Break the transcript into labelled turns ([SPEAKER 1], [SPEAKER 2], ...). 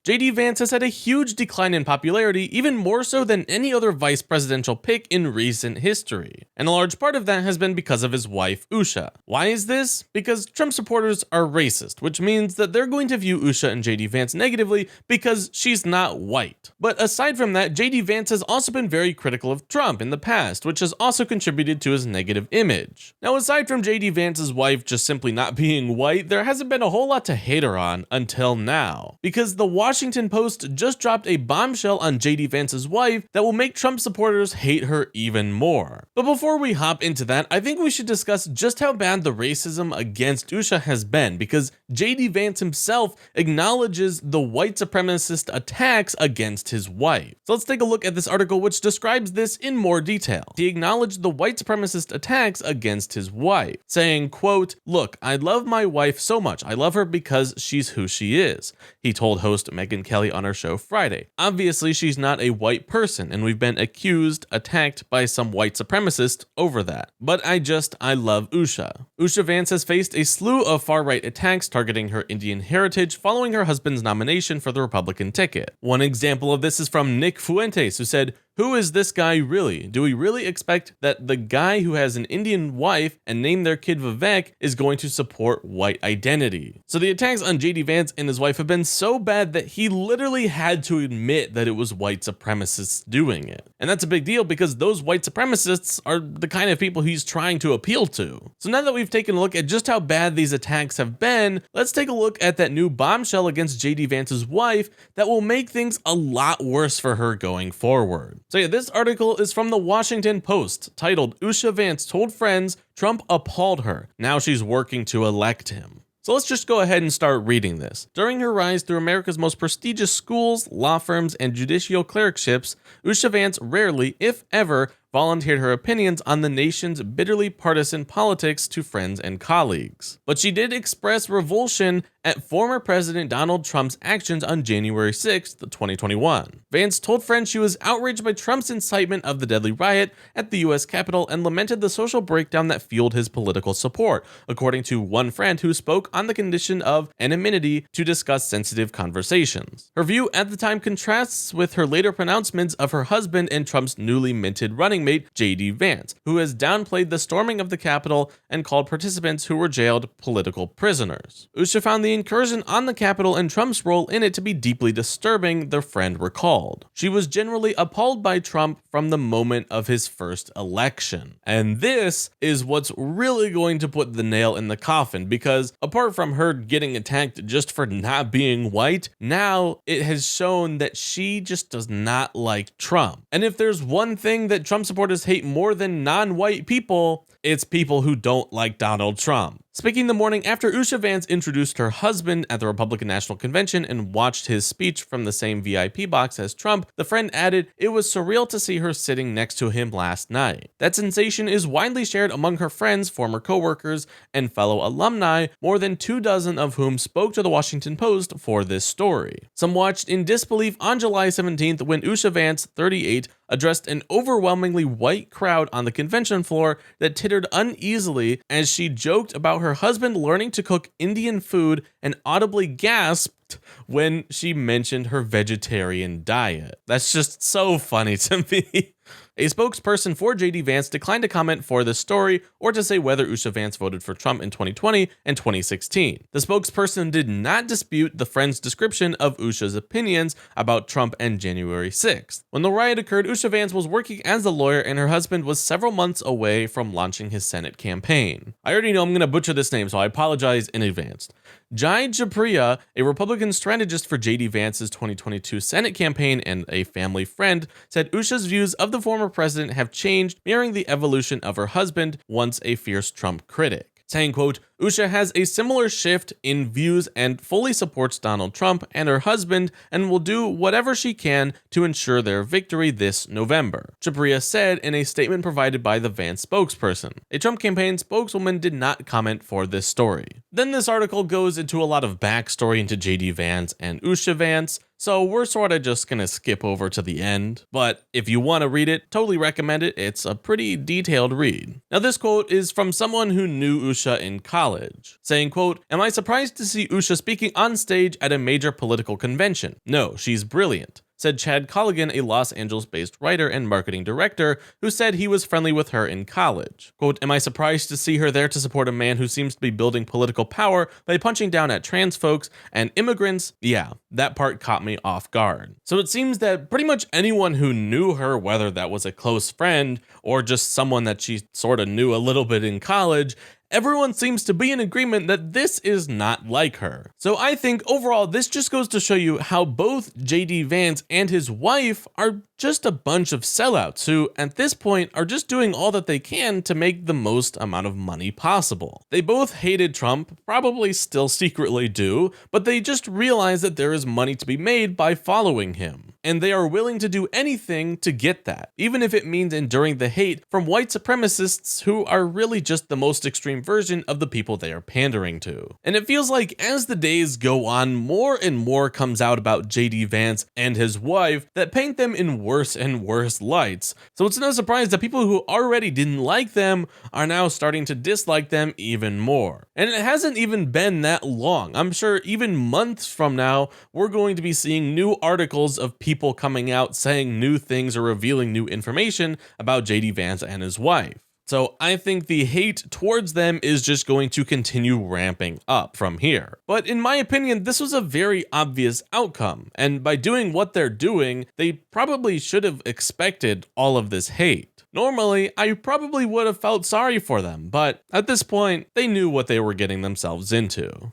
[SPEAKER 1] JD Vance has had a huge decline in popularity, even more so than any other vice presidential pick in recent history. And a large part of that has been because of his wife, Usha. Why is this? Because Trump supporters are racist, which means that they're going to view Usha and JD Vance negatively because she's not white. But aside from that, JD Vance has also been very critical of Trump in the past, which has also contributed to his negative image. Now, aside from JD Vance's wife just simply not being white, there hasn't been a whole lot to hate her on until now, because the Washington Post just dropped a bombshell on JD Vance's wife that will make Trump supporters hate her even more. But before we hop into that, I think we should discuss just how bad the racism against Usha has been, because JD Vance himself acknowledges the white supremacist attacks against his wife. So let's take a look at this article which describes this in more detail. He acknowledged the white supremacist attacks against his wife, saying, quote, "Look, I love my wife so much. I love her because she's who she is," he told host Megyn Kelly on her show Friday. "Obviously, she's not a white person, and we've been attacked by some white supremacists over that. But I love Usha." Usha Vance has faced a slew of far-right attacks targeting her Indian heritage following her husband's nomination for the Republican ticket. One example of this is from Nick Fuentes, who said, "Who is this guy really? Do we really expect that the guy who has an Indian wife and named their kid Vivek is going to support white identity?" So the attacks on JD Vance and his wife have been so bad that he literally had to admit that it was white supremacists doing it. And that's a big deal because those white supremacists are the kind of people he's trying to appeal to. So now that we've taken a look at just how bad these attacks have been, let's take a look at that new bombshell against JD Vance's wife that will make things a lot worse for her going forward. So yeah, this article is from the Washington Post, titled "Usha Vance Told Friends Trump Appalled Her. Now She's Working to Elect Him." So let's just go ahead and start reading this. During her rise through America's most prestigious schools, law firms, and judicial clerkships, Usha Vance rarely, if ever, volunteered her opinions on the nation's bitterly partisan politics to friends and colleagues. But she did express revulsion at former President Donald Trump's actions on January 6th, 2021. Vance told friends she was outraged by Trump's incitement of the deadly riot at the U.S. Capitol and lamented the social breakdown that fueled his political support, according to one friend who spoke on the condition of anonymity to discuss sensitive conversations. Her view at the time contrasts with her later pronouncements of her husband and Trump's newly minted running mate, JD Vance, who has downplayed the storming of the Capitol and called participants who were jailed political prisoners. Usha found the incursion on the Capitol and Trump's role in it to be deeply disturbing, the friend recalled. She was generally appalled by Trump from the moment of his first election. And this is what's really going to put the nail in the coffin, because apart from her getting attacked just for not being white, now it has shown that she just does not like Trump. And if there's one thing that Trump supporters hate more than non-white people, it's people who don't like Donald Trump. Speaking the morning after Usha Vance introduced her husband at the Republican National Convention and watched his speech from the same VIP box as Trump, the friend added, "It was surreal to see her sitting next to him last night." That sensation is widely shared among her friends, former coworkers, and fellow alumni, more than 24 of whom spoke to the Washington Post for this story. Some watched in disbelief on July 17th when Usha Vance, 38, addressed an overwhelmingly white crowd on the convention floor that tittered uneasily as she joked about her husband learning to cook Indian food and audibly gasped when she mentioned her vegetarian diet. That's just so funny to me. A spokesperson for JD Vance declined to comment for this story or to say whether Usha Vance voted for Trump in 2020 and 2016. The spokesperson did not dispute the friend's description of Usha's opinions about Trump and January 6th. When the riot occurred, Usha Vance was working as a lawyer and her husband was several months away from launching his Senate campaign. I already know I'm going to butcher this name, so I apologize in advance. Jai Japriya, a Republican strategist for JD Vance's 2022 Senate campaign and a family friend, said Usha's views of the former president have changed, mirroring the evolution of her husband, once a fierce Trump critic. Saying, quote, "Usha has a similar shift in views and fully supports Donald Trump and her husband and will do whatever she can to ensure their victory this November," Japriya said in a statement provided by the Vance spokesperson. A Trump campaign spokeswoman did not comment for this story. Then this article goes into a lot of backstory into JD Vance and Usha Vance. so we're sort of just gonna skip over to the end. But if you want to read it, totally recommend it. It's a pretty detailed read. Now this quote is from someone who knew Usha in college, saying, quote, "Am I surprised to see Usha speaking on stage at a major political convention? No, she's brilliant," said Chad Colligan, a Los Angeles-based writer and marketing director who said he was friendly with her in college. Quote, "Am I surprised to see her there to support a man who seems to be building political power by punching down at trans folks and immigrants? Yeah, that part caught me off guard." So it seems that pretty much anyone who knew her, whether that was a close friend or just someone that she sort of knew a little bit in college, everyone seems to be in agreement that this is not like her. So I think overall this just goes to show you how both JD Vance and his wife are just a bunch of sellouts who at this point are just doing all that they can to make the most amount of money possible. They both hated Trump, probably still secretly do, but they just realize that there is money to be made by following him. And they are willing to do anything to get that, even if it means enduring the hate from white supremacists who are really just the most extreme version of the people they are pandering to. And it feels like as the days go on, more and more comes out about JD Vance and his wife that paint them in worse and worse lights. So it's no surprise that people who already didn't like them are now starting to dislike them even more. And it hasn't even been that long. I'm sure even months from now, we're going to be seeing new articles of people coming out saying new things or revealing new information about JD Vance and his wife. So I think the hate towards them is just going to continue ramping up from here. But in my opinion, this was a very obvious outcome. And by doing what they're doing, they probably should have expected all of this hate. Normally, I probably would have felt sorry for them, but at this point, they knew what they were getting themselves into.